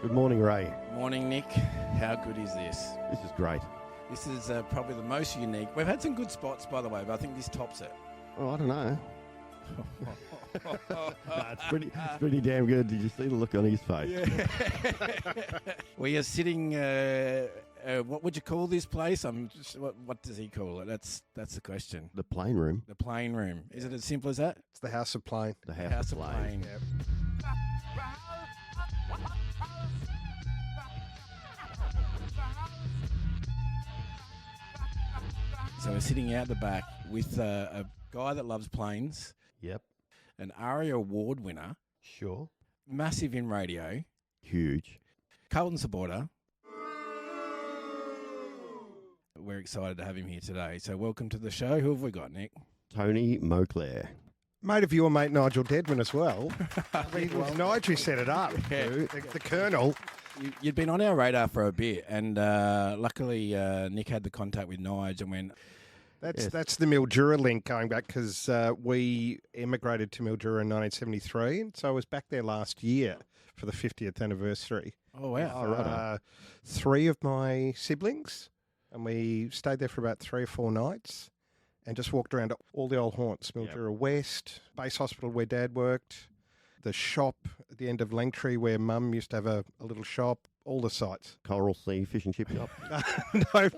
Good morning, Ray. Morning, Nick. How good is this? This is great. This is probably the most unique. We've had some good spots, by the way, but I think this tops it. Oh, I don't know. It's pretty damn good. Did you see the look on his face? Yeah. We are sitting. What would you call this place? What does he call it? That's the question. The plane room. The plane room. Is it as simple as that? It's the House of Plane. The house of plane. Yep. So we're sitting out the back with a guy that loves planes, Yep. an ARIA award winner, Sure. massive in radio, Huge. Carlton supporter. We're excited to have him here today. So welcome to the show. Who have we got, Nick? Tony Moclair. Mate of your mate Nigel Deadman as well. I mean, it was Nigel who set it up. Yeah. The Colonel. You'd been on our radar for a bit, and luckily Nick had the contact with Nigel and went, That's the Mildura link going back because we emigrated to Mildura in 1973, and so I was back there last year for the 50th anniversary. oh, wow. Oh, right. Three of my siblings, and we stayed there for about 3 or 4 nights and just walked around all the old haunts, Mildura West, Base Hospital where Dad worked, the shop at the end of Langtree where Mum used to have a little shop, all the sites. Coral Sea Fish and Chip Shop.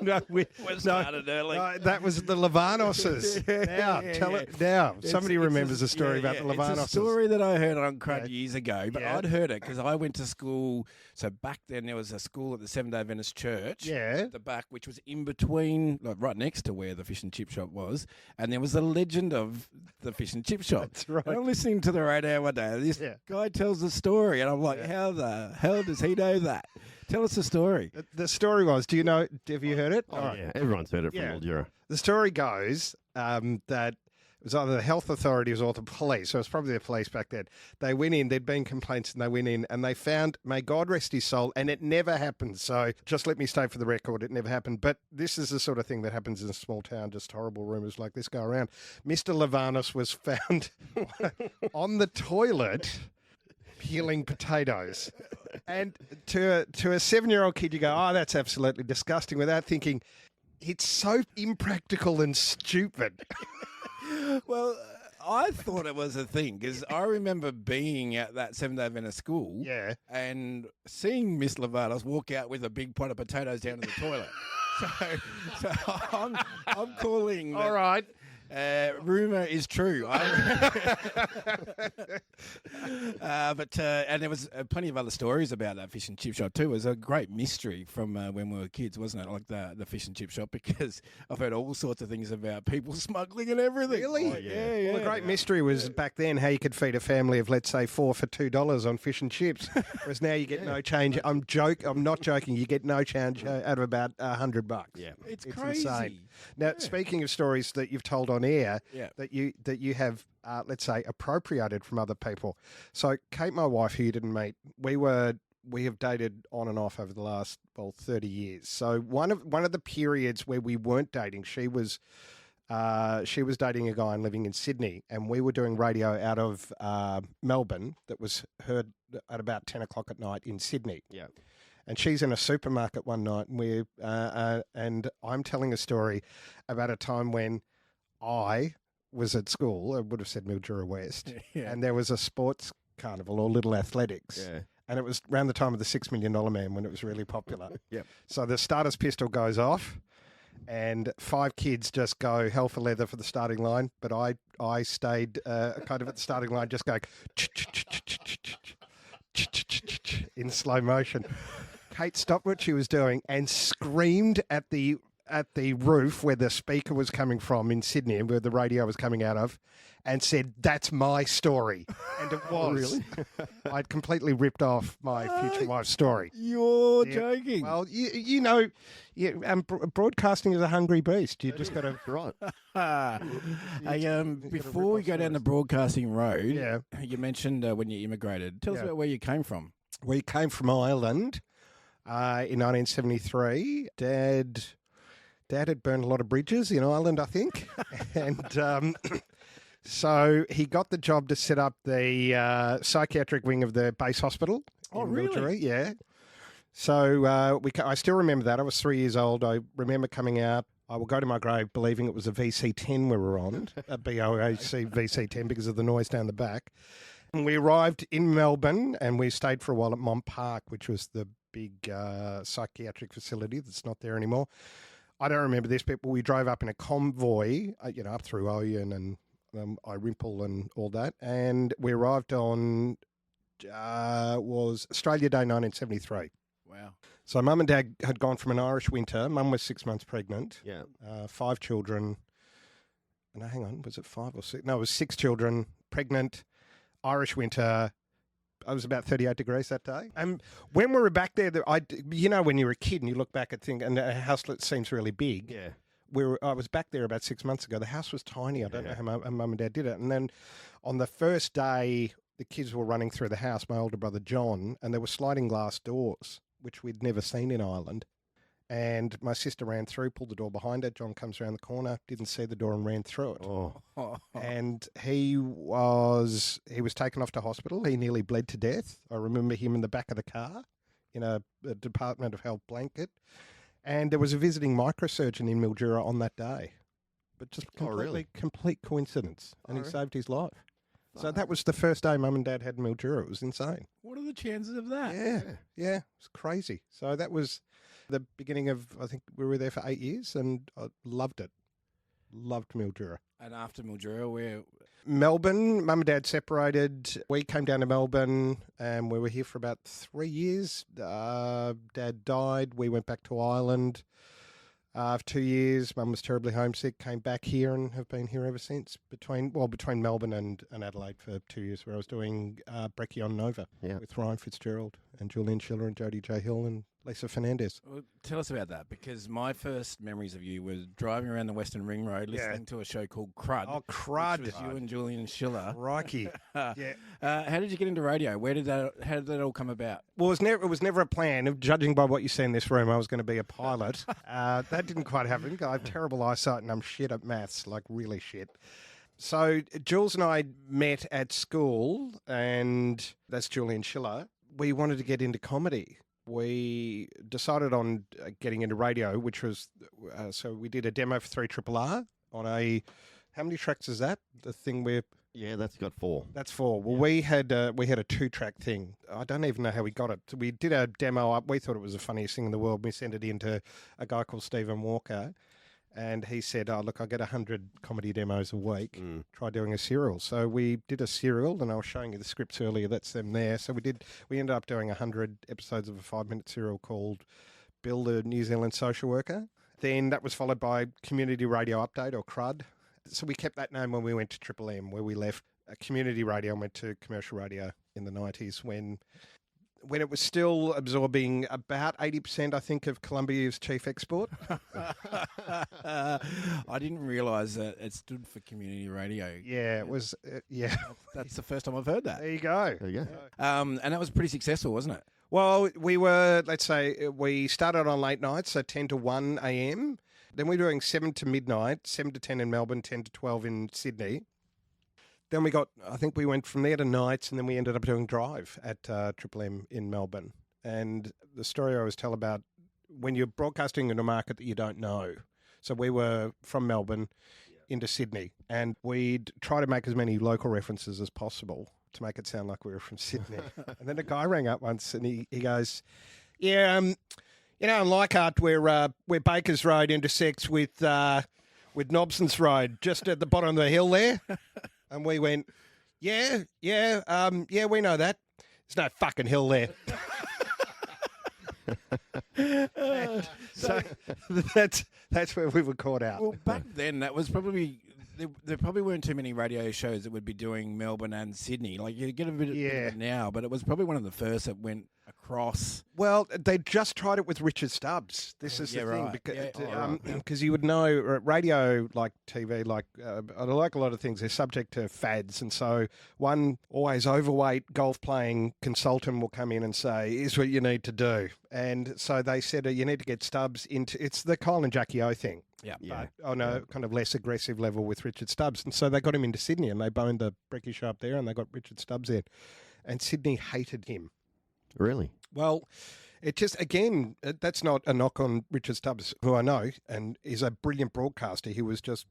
No, We started early. that was the Levanoses. Now, tell it now. Somebody remembers a story about the Levanoses. It's a story that I heard on Crud Yeah. years ago, but Yeah. I'd heard it because I went to school. So back then there was a school at the Seventh-day Adventist Church. Yeah. At the back, which was in between, like right next to where the fish and chip shop was, and there was the legend of the fish and chip shop. That's right. And I'm listening to the radio one day. This Yeah. guy tells the story, and I'm like, Yeah. how the hell does he know that? Tell us the story. The story was, do you know, have you heard it? Oh, All right. yeah. Everyone's heard it from Yeah. Mildura. The story goes that it was either the health authorities or the police, so it was probably the police back then. They went in, there'd been complaints, and they went in and they found, may God rest his soul, and it never happened. So just let me state for the record, it never happened. But this is the sort of thing that happens in a small town, just horrible rumours like this go around. Mr. Levanus was found on the toilet peeling potatoes. And to a 7-year-old kid, you go, oh, that's absolutely disgusting, without thinking, it's so impractical and stupid. Well, I thought it was a thing because I remember being at that Seventh-day Adventist school Yeah. and seeing Miss Levanos walk out with a big pot of potatoes down to the toilet. So I'm calling. All right. Rumor is true. But there was plenty of other stories about that fish and chip shop too. It was a great mystery from when we were kids, wasn't it? Like the fish and chip shop, because I've heard all sorts of things about people smuggling and everything. Really? Oh, yeah. Well, the great mystery was back then how you could feed a family of, let's say, 4 for $2 on fish and chips, whereas now you get no change. I'm not joking. You get no change out of about $100. Yeah. It's It's crazy. insane. Now, speaking of stories that you've told on air, Yeah. that you have, let's say, appropriated from other people. So, Kate, my wife, who you didn't meet, we have dated on and off over the last 30 years. So one of the periods where we weren't dating, she was dating a guy and living in Sydney, and we were doing radio out of Melbourne that was heard at about 10 o'clock at night in Sydney. Yeah. And she's in a supermarket one night, and I'm telling a story about a time when I was at school. I would have said Mildura West, Yeah. and there was a sports carnival or Little Athletics. Yeah. And it was around the time of the $6 Million Man when it was really popular. Yep. So the starter's pistol goes off, and 5 kids just go hell for leather for the starting line. But I stayed kind of at the starting line, just going in slow motion. Kate stopped what she was doing and screamed at the roof where the speaker was coming from in Sydney and where the radio was coming out of, and said, "That's my story." And it was. Really? I'd completely ripped off my future wife's story. You're Yeah. joking. Well, you know, broadcasting is a hungry beast. You just got to. Right. Hey, before we go down the broadcasting road, Yeah. you mentioned when you immigrated. Tell us Yeah. about where you came from. We came from Ireland in 1973. Dad had burned a lot of bridges in Ireland, I think. And so he got the job to set up the psychiatric wing of the base hospital. Oh, in really? Mildura, yeah. So I still remember that. I was 3 years old. I remember coming out. I will go to my grave believing it was a VC10 we were on, a BOAC VC10 because of the noise down the back. And we arrived in Melbourne and we stayed for a while at Mont Park, which was the big psychiatric facility that's not there anymore. I don't remember this bit, but we drove up in a convoy, up through Oyen and Irimple and all that. And we arrived on, was Australia Day 1973. Wow. So Mum and Dad had gone from an Irish winter. Mum was 6 months pregnant. Yeah. 5 children. No, hang on. Was it 5 or 6? No, it was 6 children, pregnant, Irish winter. I was about 38 degrees that day. And when we were back there, when you're a kid and you look back at things, and a house that seems really big. Yeah. I was back there about 6 months ago. The house was tiny. I don't know how Mum and Dad did it. And then on the first day, the kids were running through the house, my older brother John, and there were sliding glass doors, which we'd never seen in Ireland. And my sister ran through, pulled the door behind her. John comes around the corner, didn't see the door and ran through it. Oh. And he was taken off to hospital. He nearly bled to death. I remember him in the back of the car in a Department of Health blanket. And there was a visiting microsurgeon in Mildura on that day. But just complete coincidence. And he saved his life. So that was the first day Mum and Dad had Mildura. It was insane. What are the chances of that? Yeah. It was crazy. So that was the beginning of, I think we were there for 8 years and I loved it. Loved Mildura. And after Mildura, where? Melbourne, Mum and Dad separated. We came down to Melbourne and we were here for about 3 years. Dad died. We went back to Ireland for 2 years. Mum was terribly homesick, came back here and have been here ever since. Between Melbourne and Adelaide for 2 years, where I was doing Brekkie on Nova with Ryan Fitzgerald and Julian Schiller and Jodie J. Hill and Lisa Fernandez. Well, tell us about that, because my first memories of you was driving around the Western Ring Road listening to a show called Crud. Oh, Crud. Which was you and Julian Schiller. Crikey. Yeah. How did you get into radio? How did that all come about? Well, it was never a plan. Judging by what you see in this room, I was going to be a pilot. That didn't quite happen. I have terrible eyesight and I'm shit at maths, like really shit. So Jules and I met at school, and that's Julian Schiller. We wanted to get into comedy. We decided on getting into radio, which was, so we did a demo for 3RRR on a, how many tracks is that? The thing where... Yeah, that's got 4. That's 4. Well, we had a 2-track thing. I don't even know how we got it. We did a demo up. We thought it was the funniest thing in the world. We sent it in to a guy called Stephen Walker, and he said, "Oh, look, I get 100 comedy demos a week. Try doing a serial." So we did a serial, and I was showing you the scripts earlier. That's them there. So we ended up doing 100 episodes of a 5-minute serial called Bill, the New Zealand Social Worker. Then that was followed by Community Radio Update, or CRUD. So we kept that name when we went to Triple M, where we left community radio and went to commercial radio in the 90s when it was still absorbing about 80%, I think, of Columbia's chief export. I didn't realise that it stood for community radio. Yeah, it was, That's the first time I've heard that. There you go. There you go. And that was pretty successful, wasn't it? Well, we were, let's say, we started on late nights, so 10 to 1 a.m. Then we're doing 7 to midnight, 7 to 10 in Melbourne, 10 to 12 in Sydney. Then we went from there to nights, and then we ended up doing Drive at Triple M in Melbourne. And the story I always tell about when you're broadcasting in a market that you don't know. So we were from Melbourne into Sydney, and we'd try to make as many local references as possible to make it sound like we were from Sydney. And then a guy rang up once, and he goes, "Yeah, in Leichhardt, where Bakers Road intersects with Nobson's Road, just at the bottom of the hill there." And we went, yeah, we know that. There's no fucking hill there. So that's where we were caught out. Well, back then, that was probably... There probably weren't too many radio shows that would be doing Melbourne and Sydney. Like, you get a bit of it now, but it was probably one of the first that went across. Well, they just tried it with Richard Stubbs. This is the thing. Because you would know, radio, like TV, like a lot of things, they're subject to fads. And so one always overweight golf-playing consultant will come in and say, "Here's what you need to do." And so they said, you need to get Stubbs into... It's the Kyle and Jackie O thing. But on a kind of less aggressive level with Richard Stubbs. And so they got him into Sydney, and they boned the Brekkie show up there, and they got Richard Stubbs in. And Sydney hated him. Really? Well, It just, again, that's not a knock on Richard Stubbs, who I know, and is a brilliant broadcaster. He was just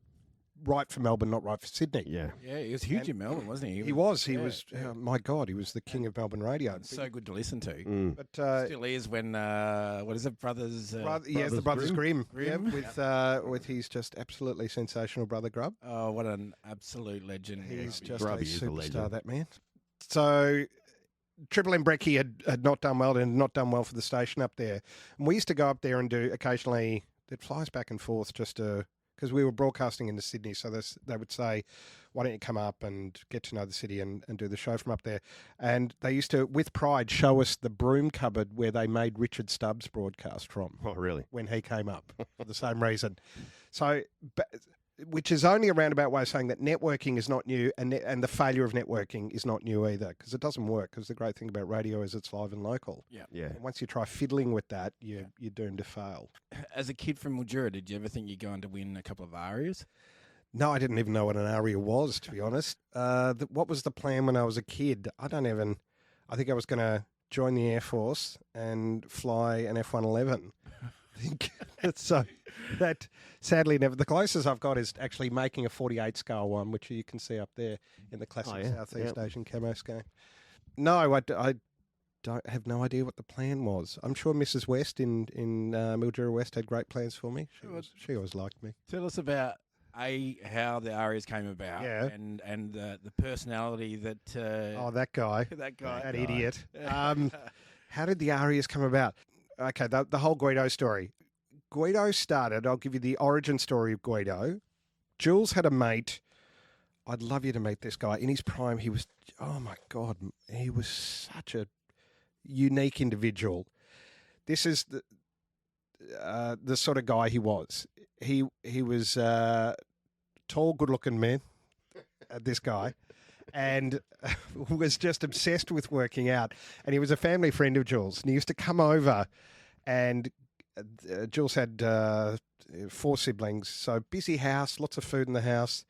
right for Melbourne, not right for Sydney. Yeah. Yeah, he was huge in Melbourne, wasn't he? He was. My God, he was the king of Melbourne radio. So good to listen to. But Still is when, what is it, Brothers? the Brothers Grimm. Grimm. Yeah, with his just absolutely sensational brother Grubb. Oh, what an absolute legend. He's just Grubby a is a superstar, legend. that man. So Triple M Brecky had not done well and not done well for the station up there. And we used to go up there and do occasionally, they'd fly us back and forth just to, because we were broadcasting into Sydney. So they would say, why don't you come up and get to know the city and do the show from up there? And they used to, with pride, show us the broom cupboard where they made Richard Stubbs broadcast from. Oh, really? When he came up for the same reason. So, which is only a roundabout way of saying that networking is not new and the failure of networking is not new either, because it doesn't work, because the great thing about radio is it's live and local. Yeah. And once you try fiddling with that, you're doomed to fail. As a kid from Mildura, did you ever think you're going to win a couple of arias? No, I didn't even know what an aria was, to be honest. What was the plan when I was a kid? I think I was going to join the Air Force and fly an F-111. I think so. That sadly never. The closest I've got is actually making a 48 scale one, which you can see up there in the classic Southeast Asian camo scheme. No, I don't have no idea what the plan was. I'm sure Mrs. West in Mildura West had great plans for me. She always liked me. Tell us about how the arias came about, and the personality that. That guy, that idiot. How did the arias come about? Okay, the whole Guido story. Guido started, I'll give you the origin story of Guido. Jules had a mate. I'd love you to meet this guy. In his prime, he was, oh my God, he was such a unique individual. This is the sort of guy he was. He was tall, good-looking man, this guy, and was just obsessed with working out. And he was a family friend of Jules. And he used to come over, and Jules had 4 siblings, so busy house, lots of food in the house.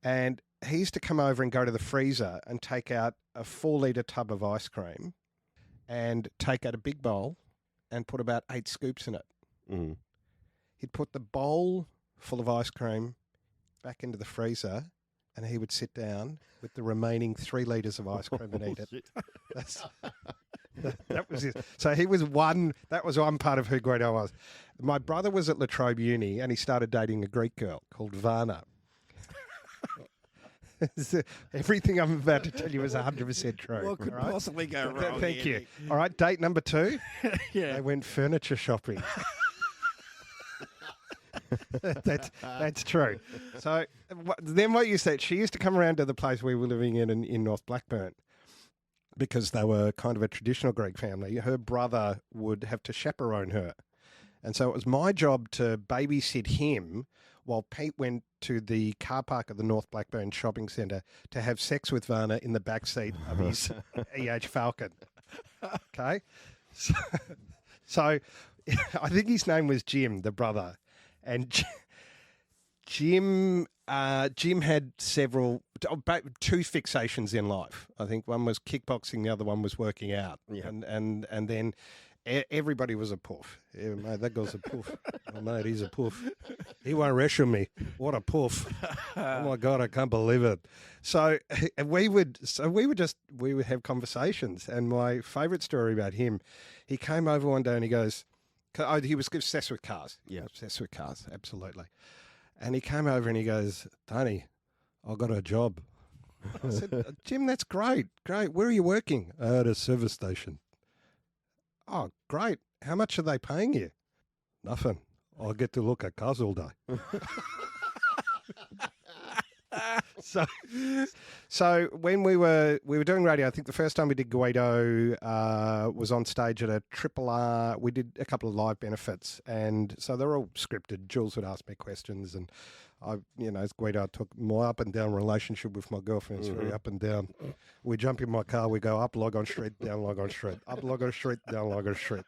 And he used to come over and go to the freezer and take out a 4-litre tub of ice cream and take out a big bowl and put about 8 scoops in it. Mm. He'd put the bowl full of ice cream back into the freezer, and he would sit down with the remaining 3 litres of ice cream and eat it. That was it. So he was one. That was one part of who Guido was. My brother was at La Trobe Uni, and he started dating a Greek girl called Varna. Everything I'm about to tell you is 100% true. What could possibly go wrong? Thank you. All right, date number 2. Yeah. They went furniture shopping. That's true. So then what you said, she used to come around to the place we were living in North Blackburn, because they were kind of a traditional Greek family. Her brother would have to chaperone her. And so it was my job to babysit him while Pete went to the car park of the North Blackburn shopping centre to have sex with Varna in the back seat of his EH Falcon. Okay? So I think his name was Jim, the brother. And Jim had two fixations in life. I think one was kickboxing, the other one was working out. Yeah. And then everybody was a poof. Yeah, mate, that girl's a poof. Oh, mate, he's a poof. He won't wrestle me. What a poof. Oh my God, I can't believe it. So we would have conversations. And my favourite story about him, he came over one day and he goes, he was obsessed with cars. Yeah. Obsessed with cars, absolutely. And he came over and he goes, Tony, I've got a job. I said, Jim, that's great. Great. Where are you working? At a service station. Oh, great. How much are they paying you? Nothing. I get to look at cars all day. So when we were doing radio, I think the first time we did Guido was on stage at a Triple R. We did a couple of live benefits, and so they were all scripted. Jules would ask me questions, and as Guido, I took my up and down relationship with my girlfriend. It's very up and down. We jump in my car, we go up Logon Street, down Logon Street, up Logon Street, down Logon Street.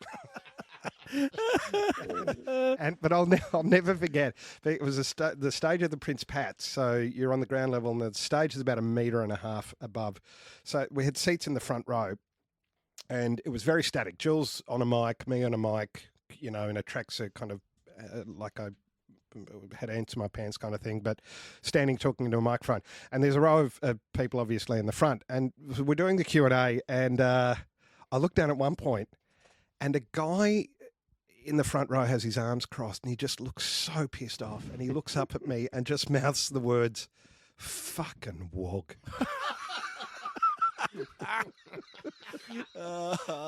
But I'll never forget. It was the stage of the Prince Pats. So you're on the ground level, and the stage is about 1.5 meters above. So we had seats in the front row, And it was very static. Jules on a mic, me on a mic, in a tracksuit, kind of like I had ants in my pants kind of thing, but standing talking into a microphone. And there's a row of people obviously in the front. And we're doing the Q&A, and I looked down at one point, and a guy in the front row has his arms crossed, and he just looks so pissed off. And he looks up at me and just mouths the words, "Fucking wog."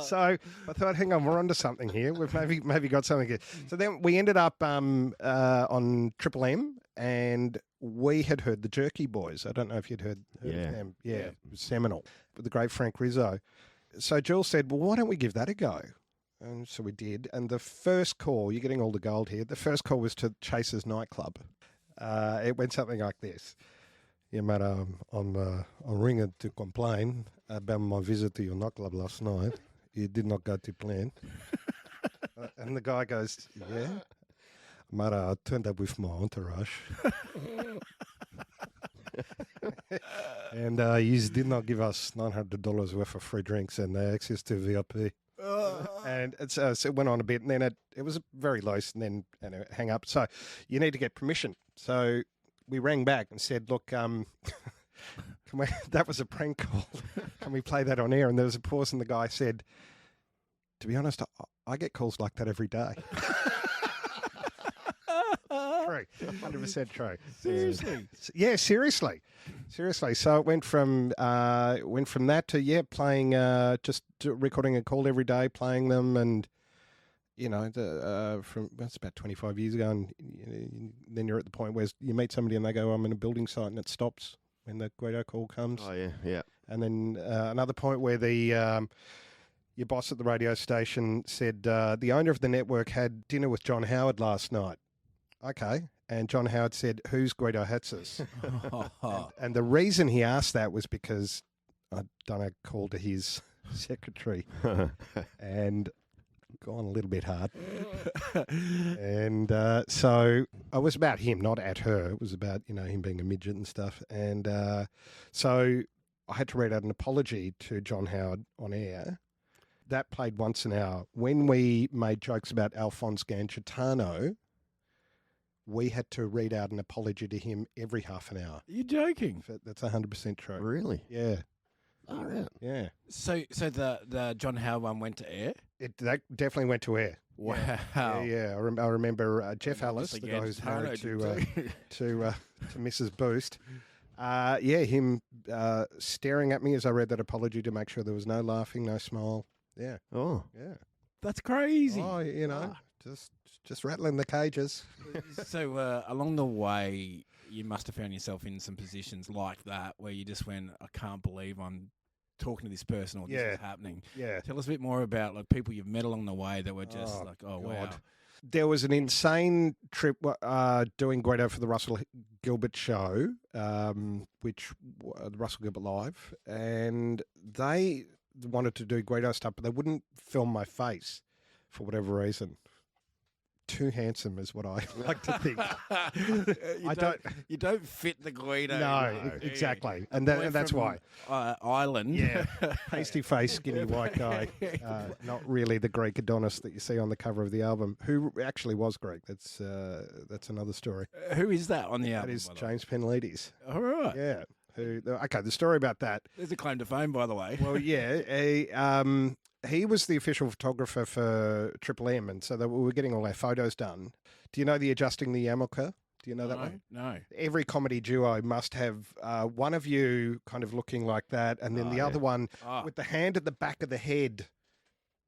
So I thought, hang on, we're onto something here. We've maybe got something here. So then we ended up on Triple M, and we had heard the Jerky Boys. I don't know if you'd heard of them. Yeah, it was seminal. With the great Frank Rizzo. So Jules said, well, why don't we give that a go? And so we did. And the first call, you're getting all the gold here, the first call was to Chaser's nightclub. It went something like this. Yeah, mate, I'm ringing to complain about my visit to your nightclub last night. It did not go to plan. And the guy goes, yeah? Mate, I turned up with my entourage. And you did not give us $900 worth of free drinks and access to VIP. And so it went on a bit, and then it was very loose, and then it hang up. So you need to get permission. So we rang back and said, look, that was a prank call. Can we play that on air? And there was a pause, and the guy said, to be honest, I get calls like that every day. True. 100% true. Seriously? Yeah, seriously. So it went from that to playing, just recording a call every day, playing them, and that's about 25 years ago, and then you're at the point where you meet somebody and they go, I'm in a building site, and it stops when the Guido call comes. Oh yeah. And then another point where your boss at the radio station said the owner of the network had dinner with John Howard last night. Okay. And John Howard said, who's Guido Hatzis? and the reason he asked that was because I'd done a call to his secretary and gone a little bit hard. And so it was about him, not at her. It was about, him being a midget and stuff. And so I had to read out an apology to John Howard on air. That played once an hour. When we made jokes about Alphonse Gancitano, we had to read out an apology to him every half an hour. You're joking? That's 100% true. Really? Yeah. Oh, right. Yeah. So the John Howard one went to air? That definitely went to air. Wow. Yeah. I remember Jeff Ellis, the guy who's married to Mrs. Boost. Him staring at me as I read that apology to make sure there was no laughing, no smile. Yeah. Oh. Yeah. That's crazy. Oh, just rattling the cages. So along the way, you must have found yourself in some positions like that where you just went, I can't believe I'm talking to this person or this is happening. Yeah. Tell us a bit more about people you've met along the way that were just wow. There was an insane trip doing Guido for the Russell Gilbert show, which the Russell Gilbert Live, and they wanted to do Guido stuff, but they wouldn't film my face for whatever reason. Too handsome is what I like to think. You don't fit the Guido. No, exactly, and that's why. Ireland. Yeah, pasty face, skinny white guy. Not really the Greek Adonis that you see on the cover of the album. Who actually was Greek? That's another story. Who is that on the album? That is James Penelides. All right. Yeah. Okay, the story about that. There's a claim to fame, by the way. Well, yeah. He was the official photographer for Triple M, and so we were getting all our photos done. Do you know the adjusting the yarmulke? Do you know that one? No. Every comedy duo must have one of you kind of looking like that, and then the other one with the hand at the back of the head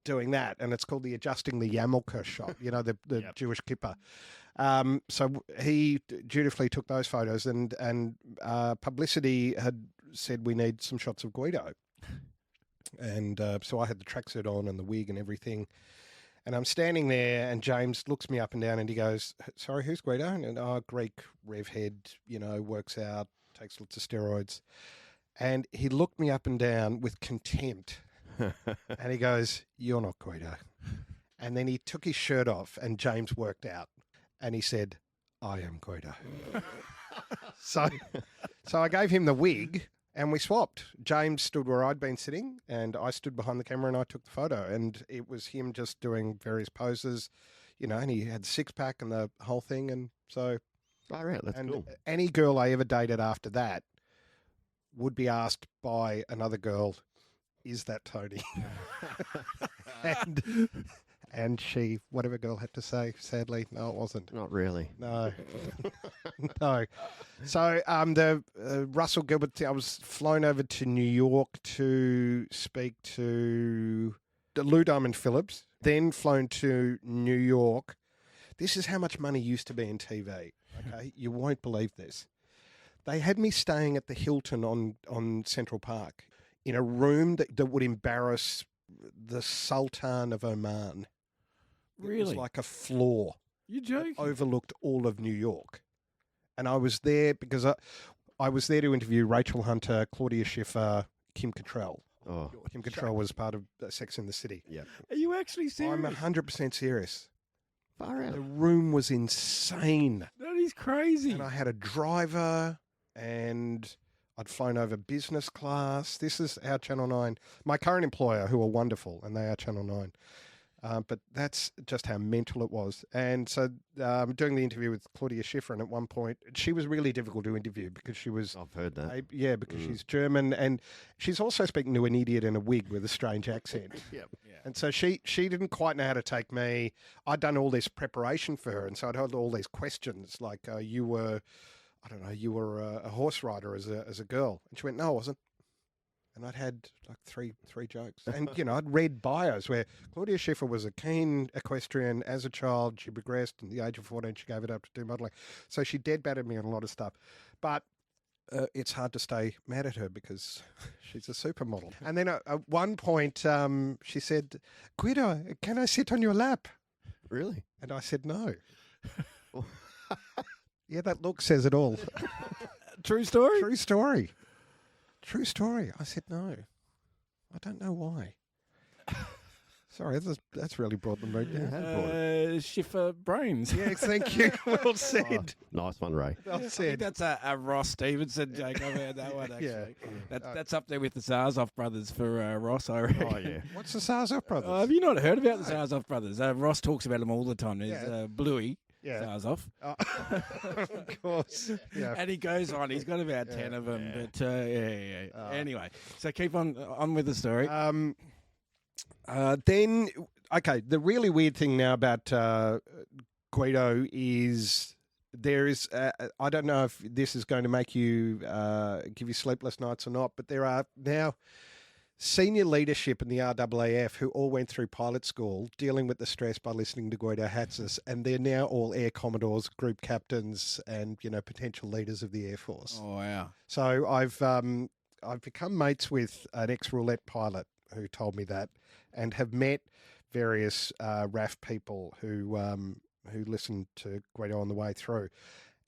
doing that, and it's called the adjusting the yarmulke shot, the Jewish kippah. So he dutifully took those photos, and publicity had said we need some shots of Guido. And so I had the tracksuit on and the wig and everything. And I'm standing there, and James looks me up and down, and he goes, sorry, who's Guido? And Greek rev head, works out, takes lots of steroids. And he looked me up and down with contempt. And he goes, you're not Guido. And then he took his shirt off, and James worked out. And he said, I am Guido. So I gave him the wig. And we swapped. James stood where I'd been sitting, and I stood behind the camera and I took the photo. And it was him just doing various poses, and he had the six-pack and the whole thing. And so... Oh, right, that's and cool. any girl I ever dated after that would be asked by another girl, is that Tony? and she, whatever girl had to say, sadly, no, it wasn't. Not really. No. No. So the Russell Gilbert, I was flown over to New York to speak to Lou Diamond Phillips, then flown to New York. This is how much money used to be in TV. Okay, you won't believe this. They had me staying at the Hilton on Central Park in a room that would embarrass the Sultan of Oman. Really? It was like a floor. You joking? Overlooked all of New York. And I was there because I was there to interview Rachel Hunter, Claudia Schiffer, Kim Cattrall. Oh, Kim Cattrall was part of Sex and the City. yeah. Are you actually serious? I'm 100% serious. Far out. The room was insane. That is crazy. And I had a driver and I'd flown over business class. This is our Channel 9. My current employer, who are wonderful, and they are Channel 9. But that's just how mental it was. And so doing the interview with Claudia Schiffer, and at one point, she was really difficult to interview because she was... I've heard that. because she's German, and she's also speaking to an idiot in a wig with a strange accent. Yep. Yeah. And so she didn't quite know how to take me. I'd done all this preparation for her, and so I'd had all these questions like, you were a horse rider as a girl. And she went, no, I wasn't. And I'd had like three jokes. And, I'd read bios where Claudia Schiffer was a keen equestrian as a child. She progressed, and at the age of 14, she gave it up to do modelling. So she dead battered me on a lot of stuff. But it's hard to stay mad at her because she's a supermodel. And then at one point, she said, Guido, can I sit on your lap? Really? And I said, no. Yeah, that look says it all. True story? True story. True story. I said no. I don't know why. Sorry, that's really brought the mood down. Schiffer brains. Yes, thank you. Well said. Oh, nice one, Ray. Well I think said. that's a Ross Stevenson joke. I've heard that one, actually. Yeah. That's up there with the Zarzov brothers for Ross, I reckon. Oh, yeah. What's the Zarzov brothers? Have you not heard about the Zarzov brothers? Ross talks about them all the time. There's Bluey. Yeah. Zarzov. Of course. Yeah. And he goes on. He's got about 10 of them. But anyway, so keep on with the story. Then, okay, the really weird thing now about Guido is there is, I don't know if this is going to make you, give you sleepless nights or not, but there are now senior leadership in the RAAF who all went through pilot school dealing with the stress by listening to Guido Hatzis, and they're now all air commodores, group captains, and potential leaders of the Air Force. Oh, wow. So I've become mates with an ex-roulette pilot who told me that, and have met various RAF people who listened to Guido on the way through,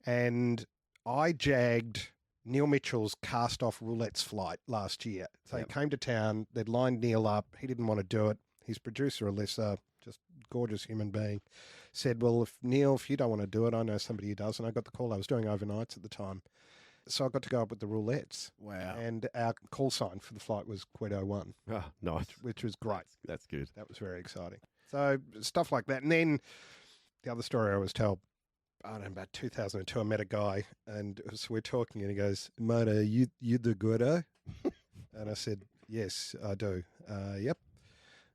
and I jagged Neil Mitchell's cast-off roulette's flight last year. So he came to town, they'd lined Neil up, he didn't want to do it. His producer, Alyssa, just gorgeous human being, said, well, if you don't want to do it, I know somebody who does. And I got the call. I was doing overnights at the time. So I got to go up with the roulettes. Wow. And our call sign for the flight was Guido 1. Oh, nice. Which was great. That's good. That was very exciting. So stuff like that. And then the other story I was told, I don't know, about 2002, I met a guy, and so we're talking, and he goes, mate, you do Guido? And I said, yes, I do. Yep.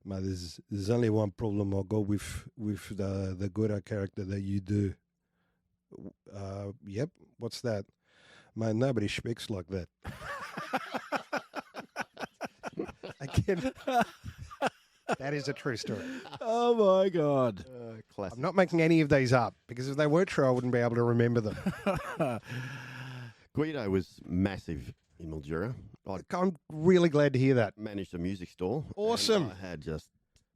Mate, there's only one problem. I'll go with the Guido character that you do. Yep. What's that? Mate, nobody speaks like that. Again, that is a true story. Oh, my God. Classic. I'm not making any of these up, because if they were true, I wouldn't be able to remember them. Guido was massive in Mildura. I'm really glad to hear that. Managed a music store. Awesome. And I had just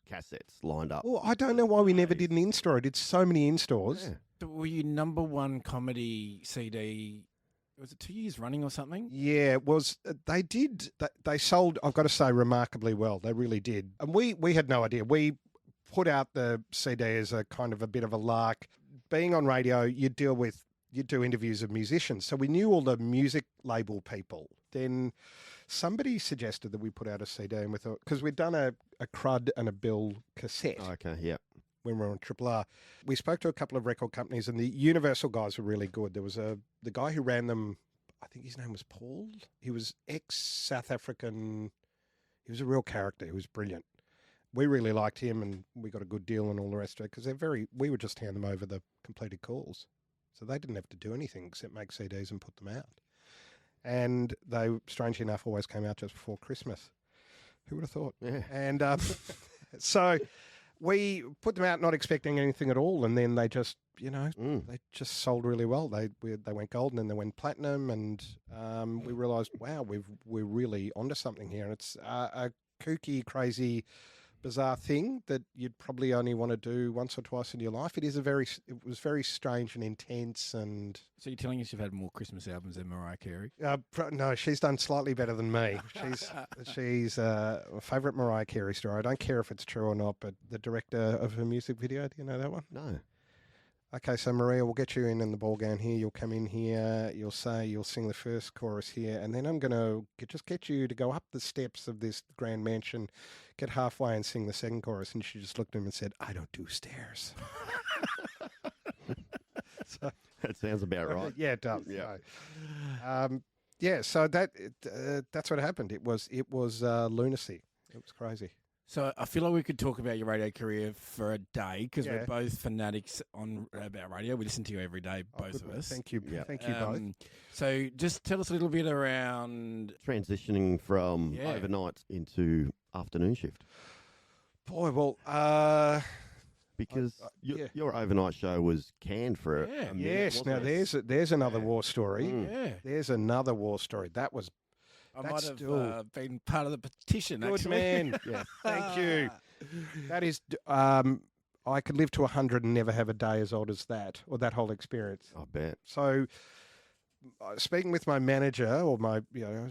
cassettes lined up. Well, I don't know why we never did an in-store. I did so many in-stores. Yeah. Were you number one comedy CD? Was it 2 years running or something? Yeah, it was. They did. They sold, I've got to say, remarkably well. They really did. And we had no idea. We put out the CD as a kind of a bit of a lark. Being on radio, you do interviews of musicians. So we knew all the music label people then somebody suggested that we put out a CD, and we thought, because we'd done a Crud and a Bill cassette. Oh, okay, yeah. When we were on Triple R. We spoke to a couple of record companies, and the Universal guys were really good. There was the guy who ran them, I think his name was Paul. He was ex-South African. He was a real character. He was brilliant. We really liked him, and we got a good deal and all the rest of it, because we would just hand them over the completed calls. So they didn't have to do anything except make CDs and put them out. And they, strangely enough, always came out just before Christmas. Who would have thought? Yeah. And so we put them out not expecting anything at all, and then they just, they just sold really well. They went gold, and then they went platinum, and we realised, wow, we're really onto something here. And it's a kooky, crazy, bizarre thing that you'd probably only want to do once or twice in your life. It was very strange and intense. And so you're telling us you've had more Christmas albums than Mariah Carey? No, she's done slightly better than me. She's my favourite Mariah Carey story. I don't care if it's true or not, but the director of her music video, do you know that one? No. Okay, so Maria, we'll get you in the ball gown here. You'll come in here. You'll sing the first chorus here, and then I'm going to just get you to go up the steps of this grand mansion, get halfway and sing the second chorus. And she just looked at him and said, "I don't do stairs." So, that sounds about right. Yeah, it does. Yeah. So that's what happened. It was lunacy. It was crazy. So I feel like we could talk about your radio career for a day, because we're both fanatics about radio. We listen to you every day, both of us. Thank you. Yeah. Thank you both. So just tell us a little bit around transitioning from overnight into afternoon shift. Boy, well, because your overnight show was canned for a minute. Yes. Now there's another war story. Mm. There's another war story. That was. I might have been part of the petition, Good actually. Man. Yeah. Thank you. That is, I could live to 100 and never have a day as old as that, or that whole experience. I bet. So, speaking with my manager, or my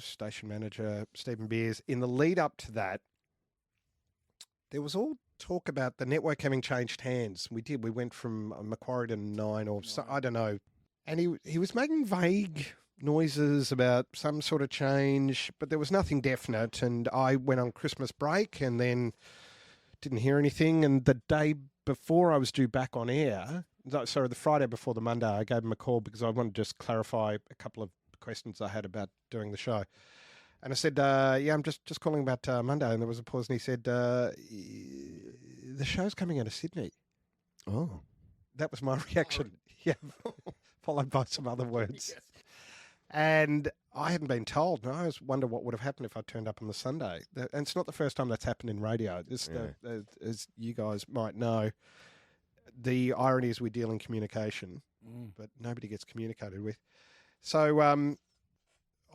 station manager, Stephen Beers, in the lead up to that, there was all talk about the network having changed hands. We did. We went from Macquarie to Nine, or so, I don't know. And he was making vague noises about some sort of change, but there was nothing definite. And I went on Christmas break and then didn't hear anything. And the day before I was due back on air, the Friday before the Monday, I gave him a call because I wanted to just clarify a couple of questions I had about doing the show. And I said, I'm just calling about Monday. And there was a pause, and he said, the show's coming out of Sydney. Oh. That was my reaction. Yeah. Followed by some other words. Yes. And I hadn't been told, and I always wonder what would have happened if I turned up on the Sunday. And it's not the first time that's happened in radio. As you guys might know, the irony is we deal in communication, but nobody gets communicated with. So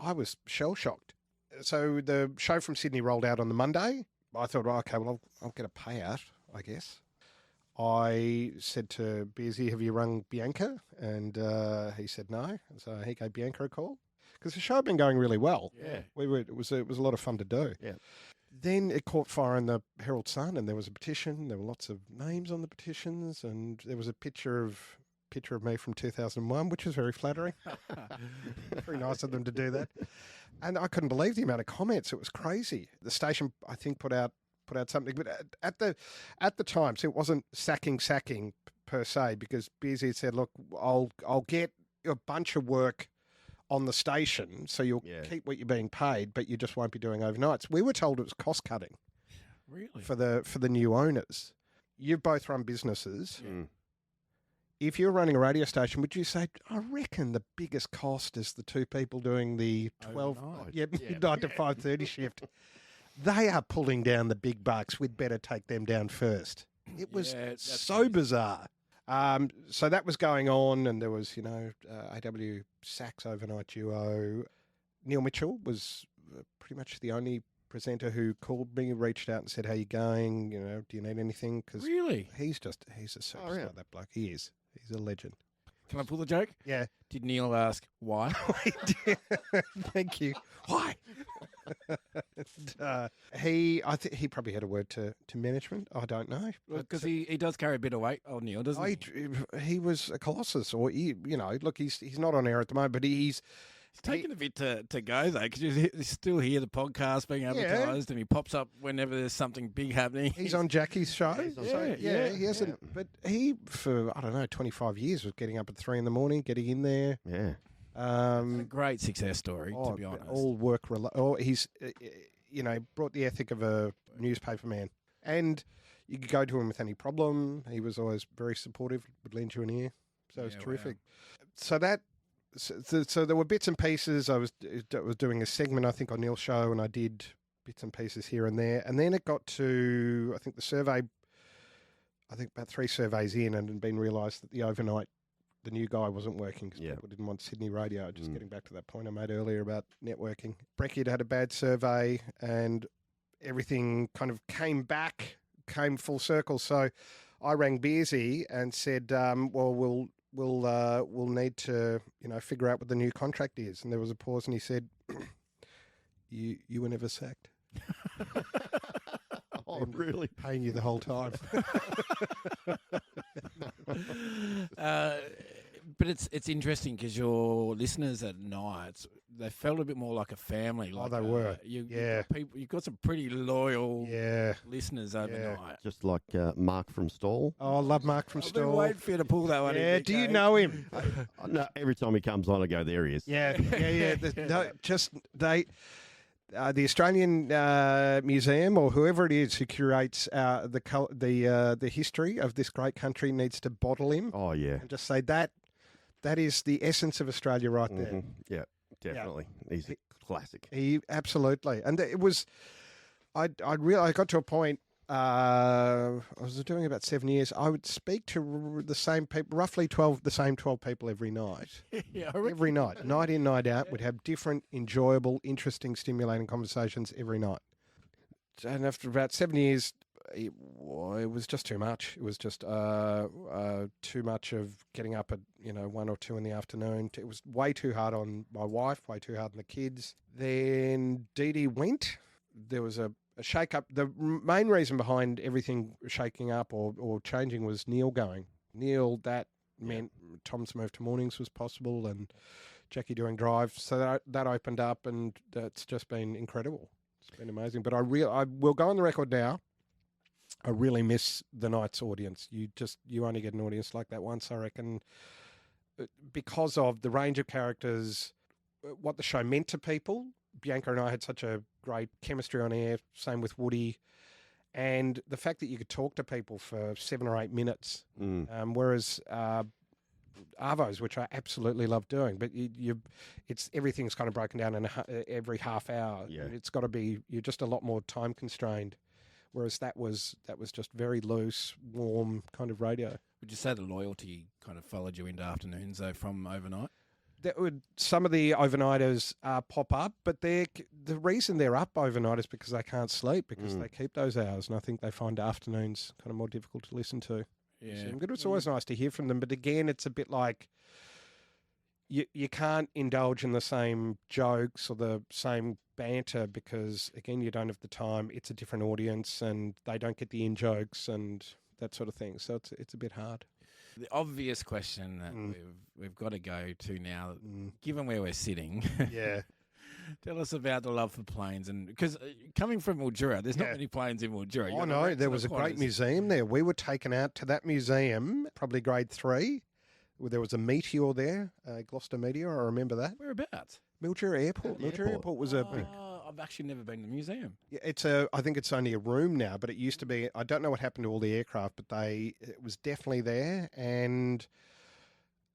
I was shell-shocked. So the show from Sydney rolled out on the Monday. I thought, okay, well, I'll get a payout, I guess. I said to Beersy, "Have you rung Bianca?" And he said no. So he gave Bianca a call because the show had been going really well. Yeah, it was a lot of fun to do. Yeah. Then it caught fire in the Herald Sun, and there was a petition. There were lots of names on the petitions, and there was a picture of me from 2001, which was very flattering. Very nice of them to do that. And I couldn't believe the amount of comments. It was crazy. The station, I think, put out something, but at the time, so it wasn't sacking per se, because Beersy had said, "Look, I'll get a bunch of work on the station, so you'll keep what you're being paid, but you just won't be doing overnights." We were told it was cost cutting, really, for the new owners. You've both run businesses. Mm. If you're running a radio station, would you say, I reckon the biggest cost is the two people doing the 12, midnight to 5:30 shift? They are pulling down the big bucks. We'd better take them down first. It was so bizarre. So that was going on, and there was, AW Sax overnight duo. Neil Mitchell was pretty much the only presenter who called me, reached out and said, "How you going? Do you need anything?" Because really, he's a superstar, that bloke. He is. He's a legend. Can I pull the joke? Yeah. Did Neil ask why? Thank you. Why? I think he probably had a word to management. I don't know, because he does carry a bit of weight. Oh, Neil, doesn't he? He was a colossus, or look, he's not on air at the moment, but It's taken a bit to go, though, because you still hear the podcast being advertised and he pops up whenever there's something big happening. He's on Jackie's show. Yeah, He hasn't. But he, for, 25 years, was getting up at 3 a.m, getting in there. Yeah. It's a great success story, to be honest. All work. He's, brought the ethic of a newspaper man. And you could go to him with any problem. He was always very supportive, would lend you an ear. So it was terrific. Wow. So there were bits and pieces. I was doing a segment, I think, on Neil's show, and I did bits and pieces here and there. And then it got to, I think, the survey, about 3 surveys in, and it had been realised that the overnight, the new guy wasn't working because people didn't want Sydney radio. Just getting back to that point I made earlier about networking. Brekkie had a bad survey, and everything kind of came full circle. So I rang Beersy and said, we'll need to, figure out what the new contract is. And there was a pause, and he said, you were never sacked. Oh, really? Paying you the whole time. But it's interesting because your listeners at night, they felt a bit more like a family. Like, they were. You've got some pretty loyal listeners overnight. Just like Mark from Stall. Oh, I love Mark from I've been Stall. waiting for you to pull that one in. Yeah, do you know him? No, every time he comes on, I go, there he is. Yeah. The Australian Museum, or whoever it is who curates the history of this great country, needs to bottle him. Oh, yeah. And just say that is the essence of Australia right there. Yeah, definitely. Yeah. He's a classic. He absolutely. And it was, I got to a point. I was doing about 7 years. I would speak to the same people, roughly 12 people every night. Every night, night in, night out. Would have different, enjoyable, interesting, stimulating conversations every night. And after about 7 years, it was just too much. It was just too much of getting up at 1 or 2 in the afternoon. It was way too hard on my wife, way too hard on the kids. Then Dee Dee went. There was a shake-up. The main reason behind everything shaking up or changing was Neil going. Neil, that meant Tom's move to mornings was possible, and Jackie doing drive. So that opened up, and that's just been incredible. It's been amazing. But I will go on the record now. I really miss the night's audience. You only get an audience like that once, I reckon, because of the range of characters, what the show meant to people. Bianca and I had such a great chemistry on air, same with Woody, and the fact that you could talk to people for 7 or 8 minutes, whereas Arvos, which I absolutely love doing, but everything's kind of broken down in every half hour. Yeah. It's got to be, you're just a lot more time constrained, whereas that was just very loose, warm kind of radio. Would you say the loyalty kind of followed you into afternoons, though, from overnight? Some of the overnighters pop up, but the reason they're up overnight is because they can't sleep, because they keep those hours, and I think they find afternoons kind of more difficult to listen to. Yeah. So it's always nice to hear from them, but again, it's a bit like you can't indulge in the same jokes or the same banter because, again, you don't have the time. It's a different audience, and they don't get the in-jokes and that sort of thing. So it's a bit hard. The obvious question that we've got to go to now, given where we're sitting, tell us about the love for planes. And because coming from Mildura, there's not many planes in Mildura. Oh, no, there was a great museum there. We were taken out to that museum, probably grade 3. There was a meteor there, Gloucester Meteor. I remember that. Whereabouts? Mildura Airport. Mildura Airport was a big... I've actually never been to the museum. Yeah, I think it's only a room now, but it used to be. I don't know what happened to all the aircraft, but it was definitely there. And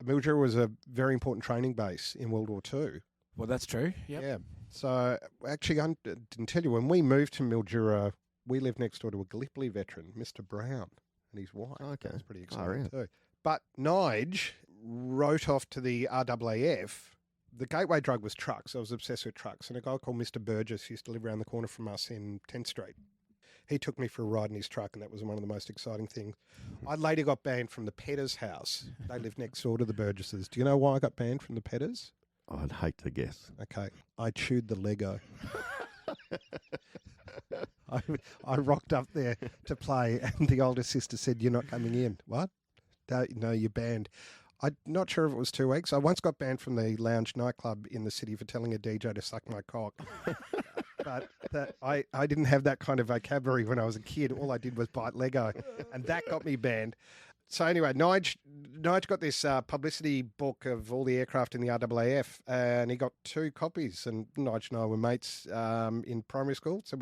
Mildura was a very important training base in World War II. Well, that's true. Yep. Yeah. So actually, I didn't tell you, when we moved to Mildura, we lived next door to a Gallipoli veteran, Mr. Brown, and his wife. Okay. That's pretty exciting too. But Nige wrote off to the RAAF. The gateway drug was trucks. I was obsessed with trucks. And a guy called Mr. Burgess used to live around the corner from us in 10th Street. He took me for a ride in his truck, and that was one of the most exciting things. I later got banned from the Petters house. They lived next door to the Burgesses. Do you know why I got banned from the Petters? I'd hate to guess. Okay. I chewed the Lego. I rocked up there to play, and the older sister said, "You're not coming in." What? No, you're banned. I'm not sure if it was 2 weeks. I once got banned from the lounge nightclub in the city for telling a DJ to suck my cock. But I didn't have that kind of vocabulary when I was a kid. All I did was bite Lego, and that got me banned. So anyway, Nige got this publicity book of all the aircraft in the RAAF, and he got 2 copies. And Nige and I were mates in primary school, so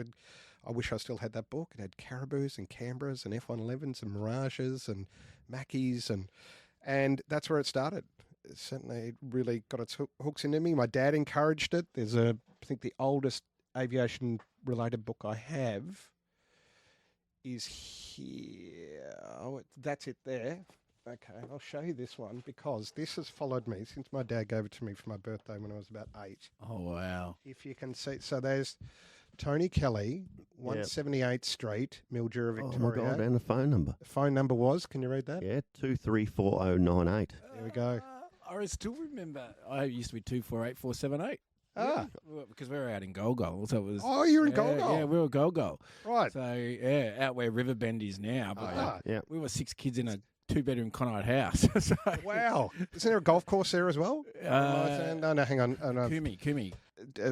I wish I still had that book. It had Caribous and Canberras and F-111s and Mirages and Mackeys, and that's where it started. It certainly really got its hooks into me. My dad encouraged it. There's I think the oldest aviation-related book I have is here. Oh, that's it there. Okay, I'll show you this one because this has followed me since my dad gave it to me for my birthday when I was about 8. Oh, wow. If you can see. So there's Tony Kelly, 178th Street, Mildura, Victoria. Oh, my God, and the phone number. The phone number was, can you read that? Yeah, 234098. There we go. I still remember. I used to be 248478. Ah. Because we were out in Golgol, so it was. Oh, you're in Golgol. Yeah, we were Golgol. Right. So yeah, out where Riverbend is now. But Yeah. we were 6 kids in a 2-bedroom Conrad house. So, Wow. Isn't there a golf course there as well? No, hang on. Kumi.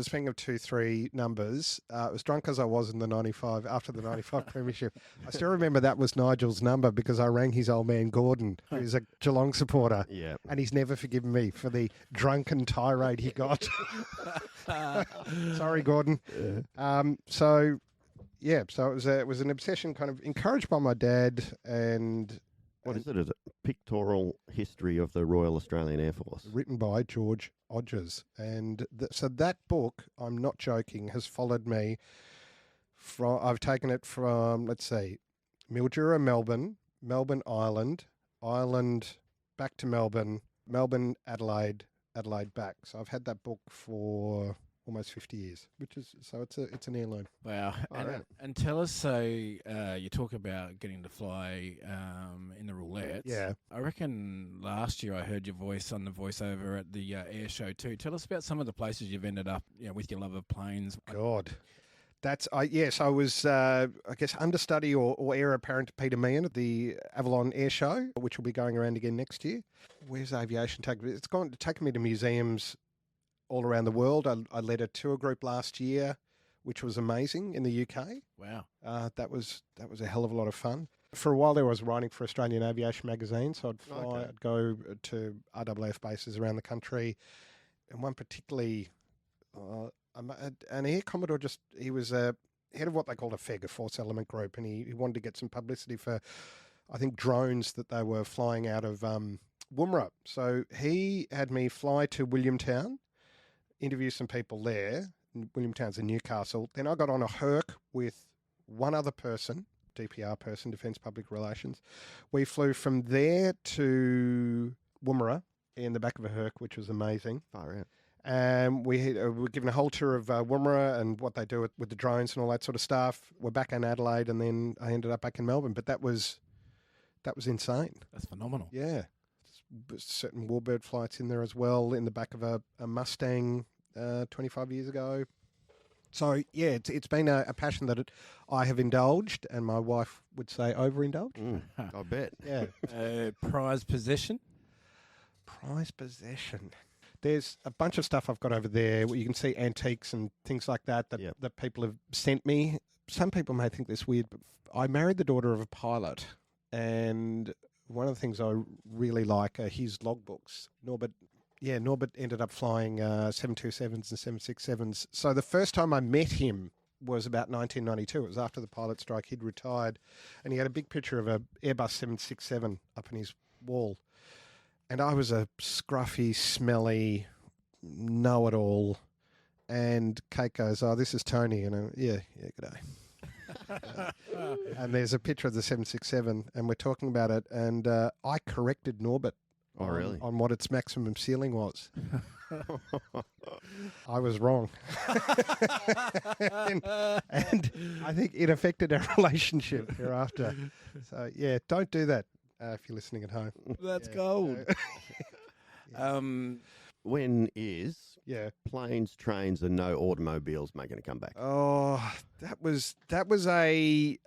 Speaking of 2-3 numbers, as drunk as I was in the 95, after the 95 premiership, I still remember that was Nigel's number because I rang his old man Gordon, who's a Geelong supporter, Yeah. and he's never forgiven me for the drunken tirade he got. Sorry, Gordon. So it was an obsession kind of encouraged by my dad and... What is it? Is it Pictorial History of the Royal Australian Air Force? Written by George Odgers. And so that book, I'm not joking, has followed me from, I've taken it from, let's see, Mildura, Melbourne, Melbourne, Ireland, back to Melbourne, Melbourne, Adelaide, Adelaide back. So I've had that book for almost 50 years, it's an heirloom. Wow. And tell us, so you talk about getting to fly in the roulettes. Yeah. I reckon last year I heard your voice on the voiceover at the air show too. Tell us about some of the places you've ended up, with your love of planes. God. I was, I guess, understudy or heir apparent to Peter Meehan at the Avalon Air Show, which will be going around again next year. Where's aviation taken me? It's taken me to museums all around the world. I led a tour group last year, which was amazing in the UK. Wow. That was a hell of a lot of fun. For a while there, I was writing for Australian Aviation Magazine, so I'd fly, Okay. I'd go to RAAF bases around the country, and one particularly, an Air Commodore he was head of what they called a FEG, a Force Element Group, and he wanted to get some publicity for, I think, drones that they were flying out of Woomera. So he had me fly to Williamtown, interview some people there. Williamtown's in Newcastle. Then I got on a Herc with one other person, DPR person, Defence Public Relations. We flew from there to Woomera in the back of a Herc, which was amazing. Far out. And we were given a whole tour of Woomera and what they do with the drones and all that sort of stuff. We're back in Adelaide, and then I ended up back in Melbourne. But that was insane. That's phenomenal. Yeah. Certain warbird flights in there as well, in the back of a Mustang 25 years ago. So, yeah, it's been a passion that I have indulged, and my wife would say overindulged. I bet. Yeah. Prized possession? Prized possession. There's a bunch of stuff I've got over there where you can see antiques and things like that people have sent me. Some people may think this weird, but I married the daughter of a pilot, and one of the things I really like are his logbooks. Norbert ended up flying 727s and 767s. So the first time I met him was about 1992. It was after the pilot strike. He'd retired, and he had a big picture of an Airbus 767 up in his wall. And I was a scruffy, smelly, know-it-all. And Kate goes, "Oh, this is Tony." And I, yeah, g'day. And there's a picture of the 767, and we're talking about it. And I corrected Norbert Oh, really? on what its maximum ceiling was. I was wrong. and I think it affected our relationship thereafter. So, yeah, don't do that if you're listening at home. That's gold. When is Yeah. Planes, trains, and no automobiles making a comeback. Oh, that was a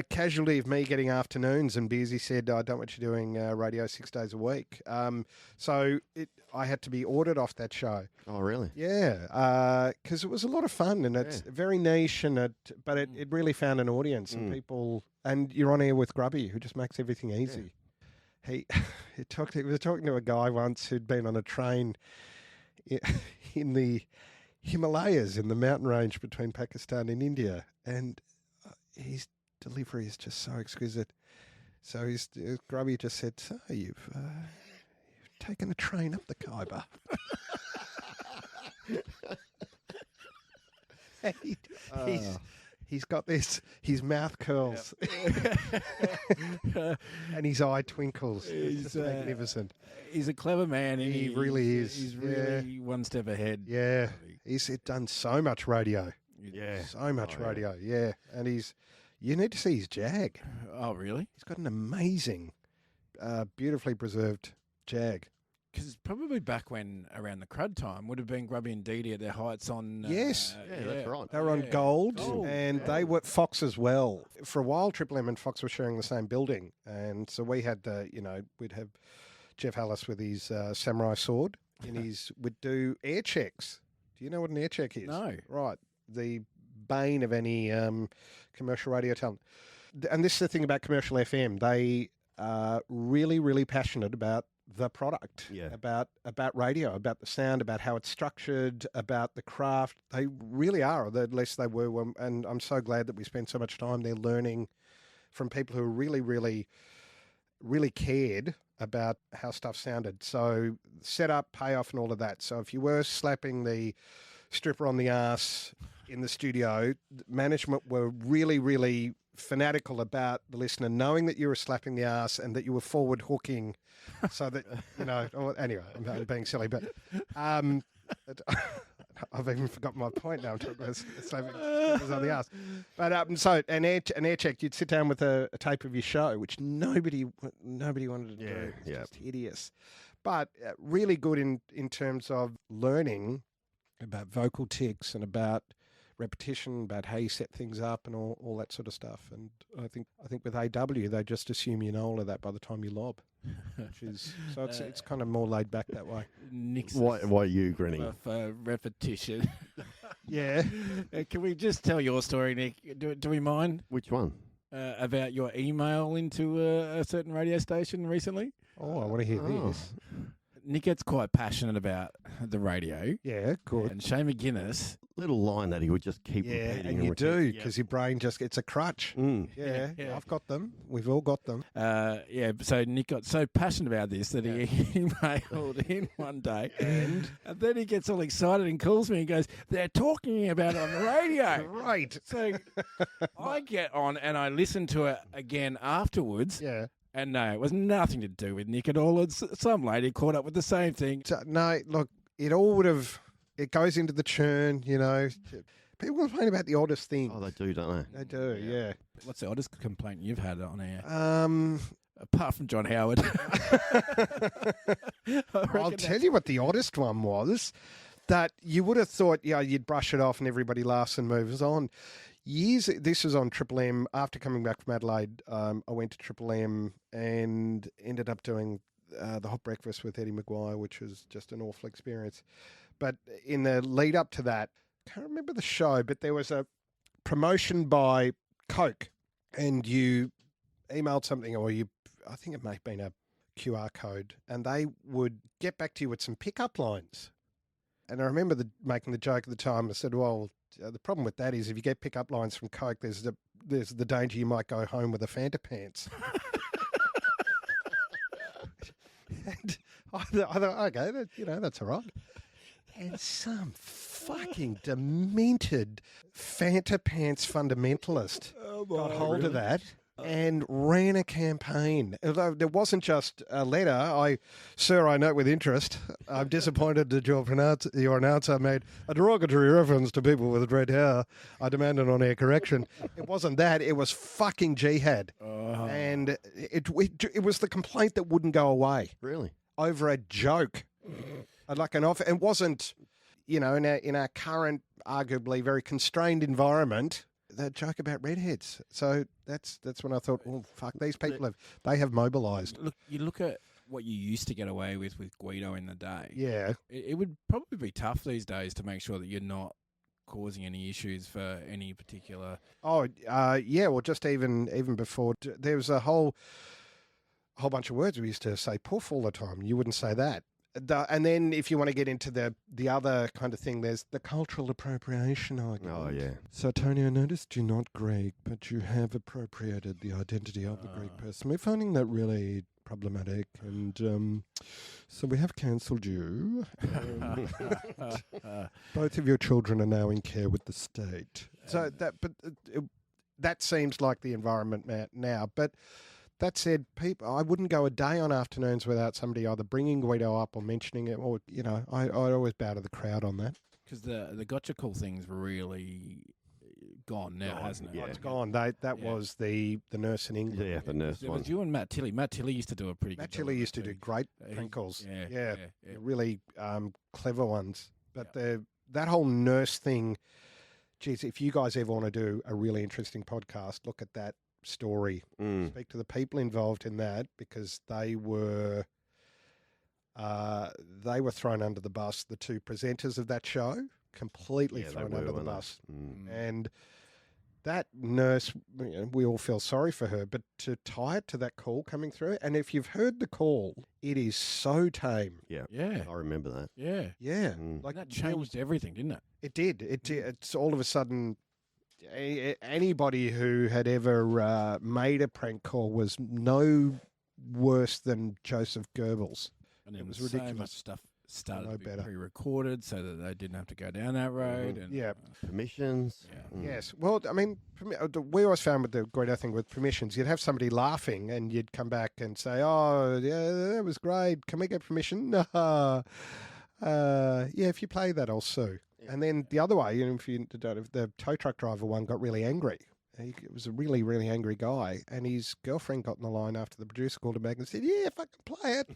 casualty of me getting afternoons, and Beersy said, "I don't want you doing radio 6 days a week." So I had to be ordered off that show. Oh, really? Yeah, because it was a lot of fun, and it's very niche, but it really found an audience and people. And you're on air with Grubby, who just makes everything easy. Yeah. He was talking to a guy once who'd been on a train in the Himalayas, in the mountain range between Pakistan and India, and his delivery is just so exquisite. So Grubby just said, "So you've taken a train up the Khyber." He's got his mouth curls and his eye twinkles. It's just magnificent. He's a clever man. He really is. He's really one step ahead. Yeah. He's done so much radio. Yeah. So much radio. Yeah. And you need to see his Jag. Oh, really? He's got an amazing, beautifully preserved Jag. Because probably back when, around the crud time, would have been Grubby and Dee Dee at their heights on... Yes. That's right. They were on Gold, and they were Fox as well. For a while, Triple M and Fox were sharing the same building. And so we had we'd have Jeff Hallis with his samurai sword, and we'd do air checks. Do you know what an air check is? No. Right. The bane of any commercial radio talent. And this is the thing about commercial FM. They are really, really passionate about the product, about radio, about the sound, about how it's structured, about the craft. They really are, or at least they were. And I'm so glad that we spent so much time there learning from people who really, really, really cared about how stuff sounded. So setup, payoff, and all of that. So if you were slapping the stripper on the ass in the studio, management were really, really fanatical about the listener knowing that you were slapping the ass and that you were forward hooking, so that anyway, I'm being silly, but I've even forgotten my point now. I'm talking about slapping strippers on the ass, but so an air check, you'd sit down with a tape of your show, which nobody wanted to do. It's just hideous, but really good in terms of learning about vocal tics and about repetition, about how you set things up and all that sort of stuff. And I think with AW, they just assume you know all of that by the time you lob, which is so it's kind of more laid back that way. Why are you grinning? Repetition. Yeah. Can we just tell your story, Nick? Do we mind? Which one? About your email into a certain radio station recently? Oh, I want to hear this. Nick gets quite passionate about the radio. Yeah, good. And Shane McGuinness. Little line that he would just keep repeating. And you do, because your brain it's a crutch. Yeah, I've got them. We've all got them. So Nick got so passionate about this that he emailed in one day. And then he gets all excited and calls me and goes, "They're talking about it on the radio." Right. So I get on and I listen to it again afterwards. Yeah. And no, it was nothing to do with Nick at all. It's some lady caught up with the same thing. So, no, look, it all would have... It goes into the churn, People complain about the oddest thing. Oh, they do, don't they? They do, yeah. What's the oddest complaint you've had on air? Apart from John Howard. I'll tell you what the oddest one was, that you would have thought, you'd brush it off and everybody laughs and moves on. This was on Triple M. After coming back from Adelaide, I went to Triple M and ended up doing the Hot Breakfast with Eddie Maguire, which was just an awful experience. But in the lead up to that, I can't remember the show, but there was a promotion by Coke, and you emailed something, or I think it may have been a QR code, and they would get back to you with some pickup lines. And I remember making the joke at the time. I said, well, the problem with that is if you get pickup lines from Coke, there's the danger you might go home with a Fanta pants. And I thought, okay, that's all right. And some fucking demented Fanta pants fundamentalist got hold of that and ran a campaign. Although there wasn't just a letter. Sir, I note with interest, I'm disappointed that your announcer made a derogatory reference to people with red hair. I demand an on-air correction. It wasn't that. It was fucking jihad. And it was the complaint that wouldn't go away. Really? Over a joke. Like an offer. It wasn't, you know, in our current, arguably very constrained environment, the joke about redheads. So that's when I thought, oh fuck, these people have mobilised. Look, you look at what you used to get away with Guido in the day. Yeah. It would probably be tough these days to make sure that you're not causing any issues for any particular. Oh, yeah. Well, just even before, there was a whole bunch of words we used to say poof all the time. You wouldn't say that. And then if you want to get into the other kind of thing, there's the cultural appropriation argument. Oh, yeah. So, Tony, I noticed you're not Greek, but you have appropriated the identity of the Greek person. We're finding that really problematic, and so we have cancelled you. Both of your children are now in care with the state. So that seems like the environment now, but. That said, I wouldn't go a day on afternoons without somebody either bringing Guido up or mentioning it, or, you know, I always bow to the crowd on that. Because the gotcha call thing's really gone now, hasn't it? Yeah. Oh, it's gone. That was the nurse in England. Yeah, the nurse It one. was you and Matt Tilley. Matt Tilley used to do a pretty Matt good job Tilley of used to it do too. great prank calls. Yeah. Really clever ones. But that whole nurse thing, geez, if you guys ever want to do a really interesting podcast, look at that story. Speak to the people involved in that, because they were thrown under the bus. The two presenters of that show completely thrown under the bus, and that nurse, you know, we all feel sorry for her. But to tie it to that call coming through, and if you've heard the call, it is so tame. Yeah. I remember that. Yeah, Like that changed everything, didn't it? it did. It's all of a sudden. Anybody who had ever made a prank call was no worse than Joseph Goebbels. And It was So ridiculous. much stuff started No to be better. pre-recorded so that they didn't have to go down that road. And, Yeah. Permissions. Yeah. Yes. Well, I mean, we always found with the Guido thing with permissions, you'd have somebody laughing and you'd come back and say, oh, yeah, that was great. Can we get permission? No. Yeah, if you play that, I'll sue. And then the other way, you know, if the tow truck driver one got really angry. He was a really, really angry guy, and his girlfriend got in the line after the producer called him back and said, "Yeah, if I can play it,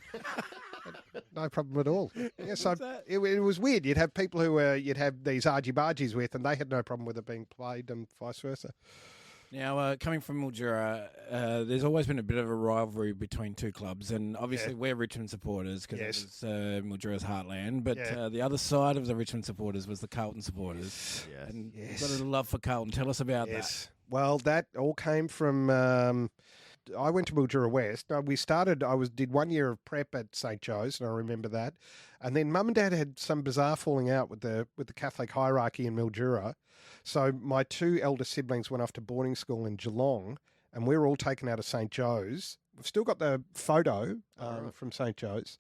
no problem at all." Yeah, so it was weird. You'd have people who you'd have these argy-bargies with, and they had no problem with it being played, and vice versa. Now, coming from Mildura, there's always been a bit of a rivalry between two clubs, and obviously we're Richmond supporters because it was Mildura's heartland, but the other side of the Richmond supporters was the Carlton supporters. Yes. And you've got a love for Carlton. Tell us about that. Well, that all came from... I went to Mildura West. Did 1 year of prep at St. Joe's, and I remember that. And then Mum and Dad had some bizarre falling out with the Catholic hierarchy in Mildura. So my two elder siblings went off to boarding school in Geelong, and we were all taken out of St. Joe's. We've still got the photo from St. Joe's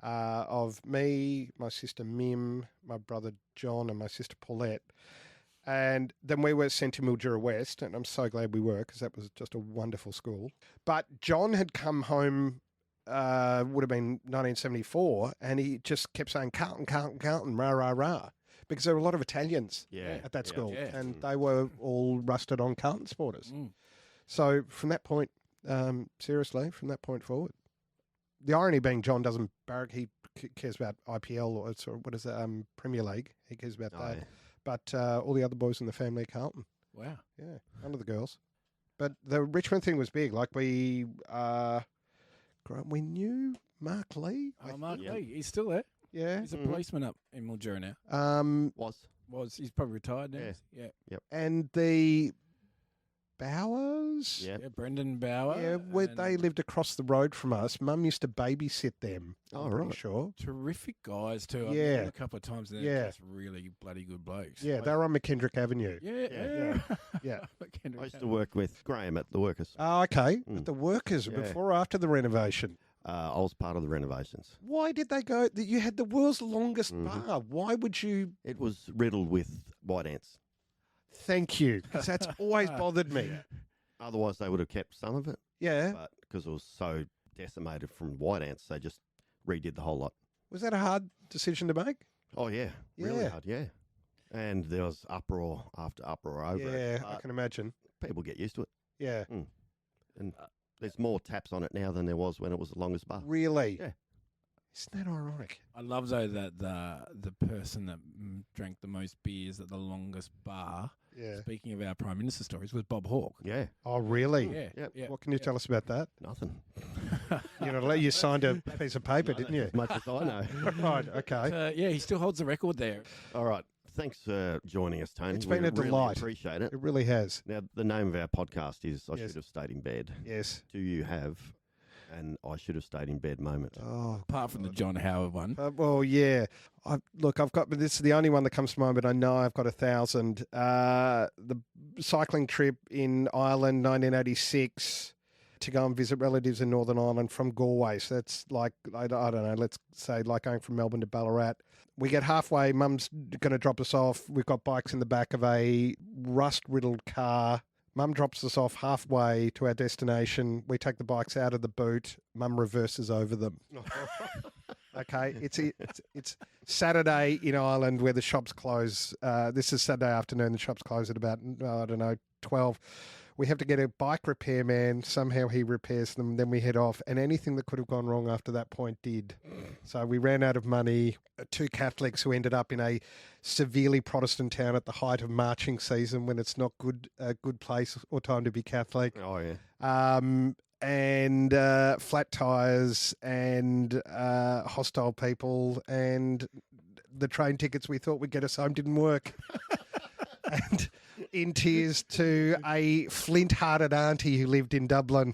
of me, my sister Mim, my brother John, and my sister Paulette. And then we were sent to Mildura West, and I'm so glad we were, because that was just a wonderful school. But John had come home, would have been 1974, and he just kept saying, Carlton, Carlton, Carlton, rah, rah, rah. Because there were a lot of Italians at that school, and they were all rusted on Carlton supporters. So from that point, seriously, from that point forward, the irony being John doesn't barrack, he cares about IPL, or what is that, Premier League. He cares about that. Yeah. But all the other boys in the family are Carlton. Wow. Yeah, none of the girls. But the Richmond thing was big. Like we knew Mark Lee. Mark Lee, he's still there. Yeah. He's a policeman up in Mildura now. Was. He's probably retired now. Yeah. Yep. And the Bowers. Yeah, Brendan Bauer. Yeah, where they lived across the road from us. Mum used to babysit them. I'm pretty sure. Terrific guys too. I've met them a couple of times. And they're just really bloody good blokes. Yeah, they were on McKendrick Avenue. Yeah. I used to work with Graham at the Workers. Oh, okay. At the Workers, before or after the renovation? I was part of the renovations. Why did they go? You had the world's longest bar. Why would you? It was riddled with white ants. Thank you, because that's always bothered me. Otherwise, they would have kept some of it. Yeah. But because it was so decimated from white ants, they just redid the whole lot. Was that a hard decision to make? Oh, yeah. Really hard, yeah. And there was uproar after uproar over it. Yeah, I can imagine. People get used to it. Yeah. And there's more taps on it now than there was when it was the longest bar. Really? Yeah. Isn't that ironic? I love though that the person that drank the most beers at the longest bar. Yeah. Speaking of our Prime Minister stories, was Bob Hawke. Yeah. Oh, really? Yeah. Yep. Yeah. What can you tell us about that? Nothing. You signed a piece of paper, didn't you? As much as I know. Right, okay. Yeah, he still holds the record there. All right. Thanks for joining us, Tony. It's been We a really delight. Appreciate it. It really has. Now, the name of our podcast is I Yes. Should Have Stayed in Bed. Yes. Do you have an I Should Have Stayed in Bed moment? Oh, Apart from the John Howard one. well, yeah. I've got, but this is the only one that comes to mind, but I know I've got 1,000. The cycling trip in Ireland, 1986, to go and visit relatives in Northern Ireland from Galway. So that's like, I don't know, let's say like going from Melbourne to Ballarat. We get halfway, Mum's going to drop us off. We've got bikes in the back of a rust-riddled car. Mum drops us off halfway to our destination. We take the bikes out of the boot. Mum reverses over them. Okay, it's Saturday in Ireland where the shops close. This is Saturday afternoon. The shops close at about, 12. We have to get a bike repairman. Somehow he repairs them. Then we head off. And anything that could have gone wrong after that point did. So we ran out of money. Two Catholics who ended up in a severely Protestant town at the height of marching season when it's not a good place or time to be Catholic. Oh, yeah. And flat tyres and hostile people and the train tickets we thought would get us home didn't work. And in tears to a flint-hearted auntie who lived in Dublin,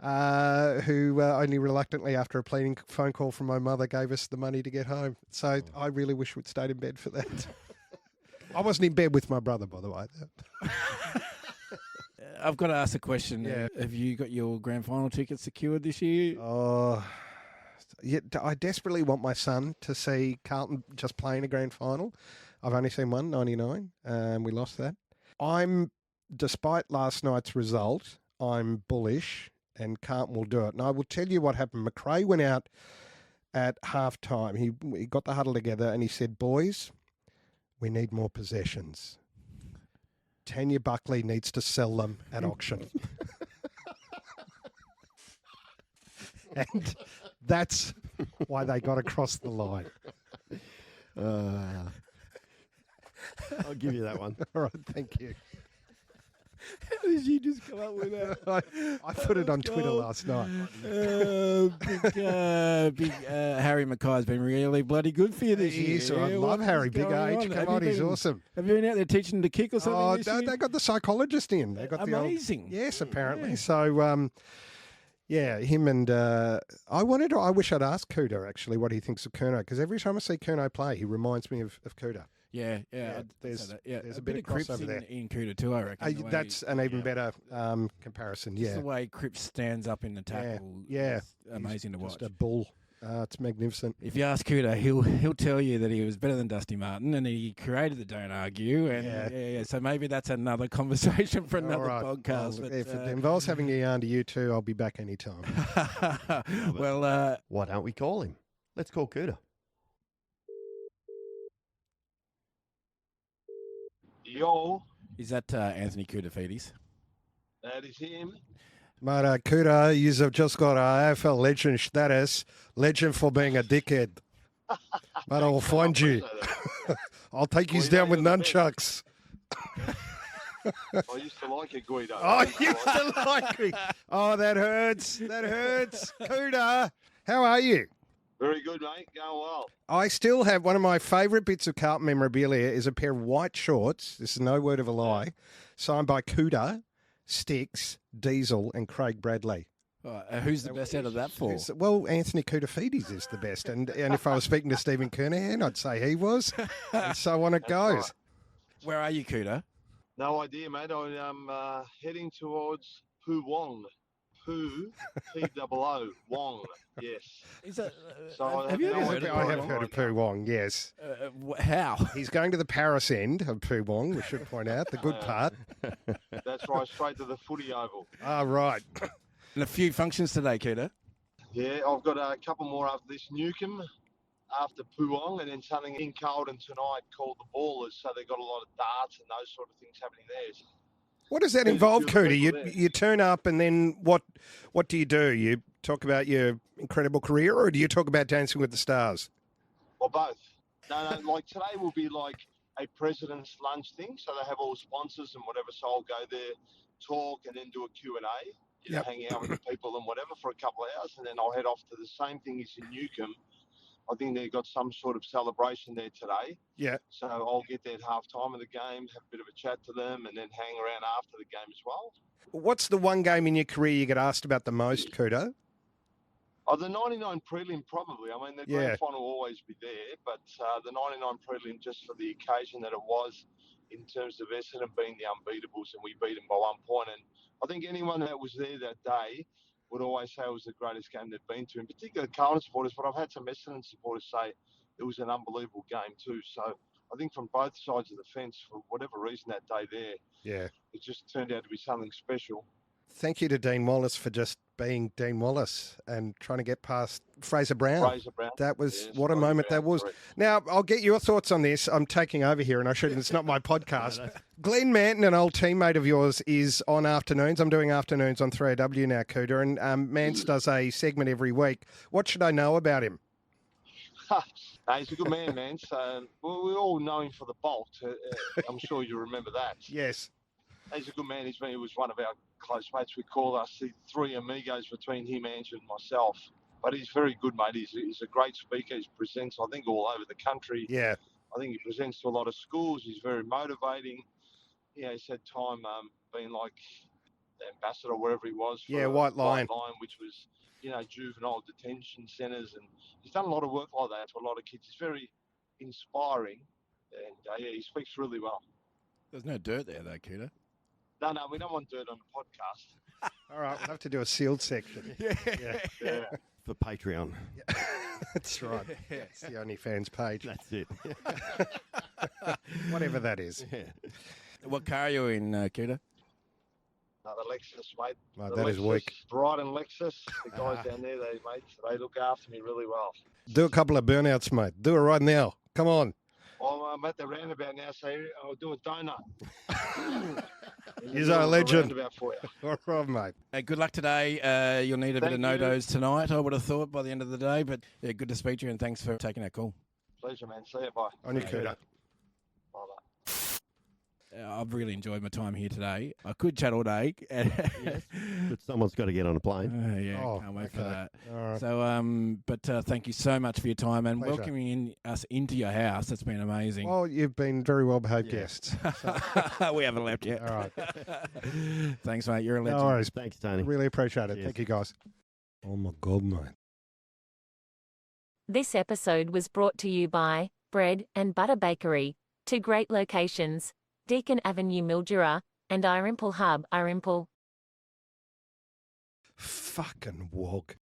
who only reluctantly, after a pleading phone call from my mother, gave us the money to get home. So I really wish we'd stayed in bed for that. I wasn't in bed with my brother, by the way. I've got to ask a question. Yeah. Have you got your grand final ticket secured this year? Oh, yeah, I desperately want my son to see Carlton just playing a grand final. I've only seen one, 99, and we lost that. Despite last night's result, I'm bullish, and Carlton will do it. And I will tell you what happened. McRae went out at half-time. He got the huddle together, and he said, boys, we need more possessions. Tanya Buckley needs to sell them at auction. And that's why they got across the line. I'll give you that one. All right, thank you. How did you just come up with that? I put it on Twitter last night. Big Harry Mackay's been really bloody good for you this year. He is. I love Harry. Big age. Come on, he's awesome. Have you been out there teaching to kick or something? Oh, this year? they got the psychologist in. They got amazing. Yes, apparently. Yeah. So, yeah, him and I wish I'd asked Kuda actually what he thinks of Kurno, because every time I see Kurno play, he reminds me of Kuda. Yeah. There's a bit of Cripps crossover there. in Kuda too, I reckon. That's an even better comparison. Just Yeah, the way Cripps stands up in the tackle. Yeah. Is amazing to watch. just a bull. It's magnificent. If you ask Kuda, he'll tell you that he was better than Dusty Martin, and he created the Don't Argue. And yeah. So maybe that's another conversation for another podcast. Well, if it involves having a yarn to you two, I'll be back anytime. Well, Why don't we call him? Let's call Kuda. Yo, is that Anthony Koutafidis? that is him. Mate, Kuda, you've just got a AFL legend status. Legend for being a dickhead. Mate, I will find you. I'll take you down with nunchucks. I used to like it, Guido. Oh, you used to like me. Oh, that hurts. That hurts. Kuda, how are you? Very good, mate. Going well. I still have one of my favourite bits of Carlton memorabilia is a pair of white shorts. This is no word of a lie. Signed by Kuda, Sticks, Diesel, and Craig Bradley. Who's the best out of that four? Well, Anthony Koutafidis is the best. And if I was speaking to Stephen Kernahan, I'd say he was. And so on it goes. Right. Where are you, Kuda? No idea, mate. I'm heading towards Poo Wong. Poo, P-O-O, Wong. Yes. Is that, So have you ever heard of I Poo have Wong? heard of Poo Wong, yes. How? He's going to the Paris end of Poo Wong, we should point out, the good part. That's right, straight to the footy oval. Ah, right. And a few functions today, Kuda. Yeah, I've got a couple more after this. Newcombe, after Poo Wong, and then something in Carlton tonight called the Ballers. So they've got a lot of darts and those sort of things happening there. What does that involve, Kuda? You turn up and then what do? You talk about your incredible career, or do you talk about Dancing with the Stars? Or both. No, like today will be like a president's lunch thing. So they have all sponsors and whatever. So I'll go there, talk, and then do a Q&A, Yep. hang out with the people and whatever for a couple of hours. And then I'll head off to the same thing as in Newcombe. I think they've got some sort of celebration there today. Yeah. So I'll get there at half time of the game, have a bit of a chat to them, and then hang around after the game as well. What's the one game in your career you get asked about the most, Guido? Oh, the 99 prelim probably. I mean, the grand final will always be there, but the 99 prelim just for the occasion that it was in terms of Essendon being the unbeatables, and we beat them by 1 point. And I think anyone that was there that day would always say it was the greatest game they've been to, in particular Carlton supporters, but I've had some Essendon supporters say it was an unbelievable game too. So I think from both sides of the fence, for whatever reason that day there, it just turned out to be something special. Thank you to Dean Wallace for just being Dean Wallace and trying to get past Fraser Brown. That was, what a moment that was. Correct. Now, I'll get your thoughts on this. I'm taking over here and I shouldn't, it's not my podcast. Glenn Manton, an old teammate of yours, is on afternoons. I'm doing afternoons on 3AW now, Cooter, and Mance does a segment every week. What should I know about him? He's a good man, Mance. We all know him for the Bolt. I'm sure you remember that. Yes. He's a good man. He was one of our close mates. We call us the three amigos between him, Andrew, and myself. But he's very good, mate. He's a great speaker. He presents, I think, all over the country. Yeah. I think he presents to a lot of schools. He's very motivating. Yeah, he's had time being like the ambassador, wherever he was. For White Line, which was, juvenile detention centres. And he's done a lot of work like that to a lot of kids. He's very inspiring. And, he speaks really well. There's no dirt there, though, Kuda. No, we don't want dirt on the podcast. All right, we'll have to do a sealed section. Yeah. For Patreon. That's right. It's the OnlyFans page. That's it. Whatever that is. Yeah. What car are you in, Kuda? The Lexus, mate. Oh, that is weak. Bright and Lexus. The guys down there, they look after me really well. Do a couple of burnouts, mate. Do it right now. Come on. I'm at the roundabout now, so I'll do a donut. He's our legend. For you. All right, mate. Hey, good luck today. You'll need a bit of no-dos tonight, I would have thought, by the end of the day. But yeah, good to speak to you, and thanks for taking that call. Pleasure, man. See you. Bye. On your Kuda. Bye. I've really enjoyed my time here today. I could chat all day. Yes, but someone's got to get on a plane. Can't wait for that. All right. So, but thank you so much for your time and Pleasure. welcoming us into your house. That's been amazing. Well, you've been very well-behaved guests. So. We haven't left yet. All right. Thanks, mate. You're a legend. No worries. Thanks, Tony. Really appreciate it. Cheers. Thank you, guys. Oh, my God, mate. This episode was brought to you by Bread and Butter Bakery, 2 great locations, Deakin Avenue, Mildura, and Irimple Hub, Irimple. Fucking wog.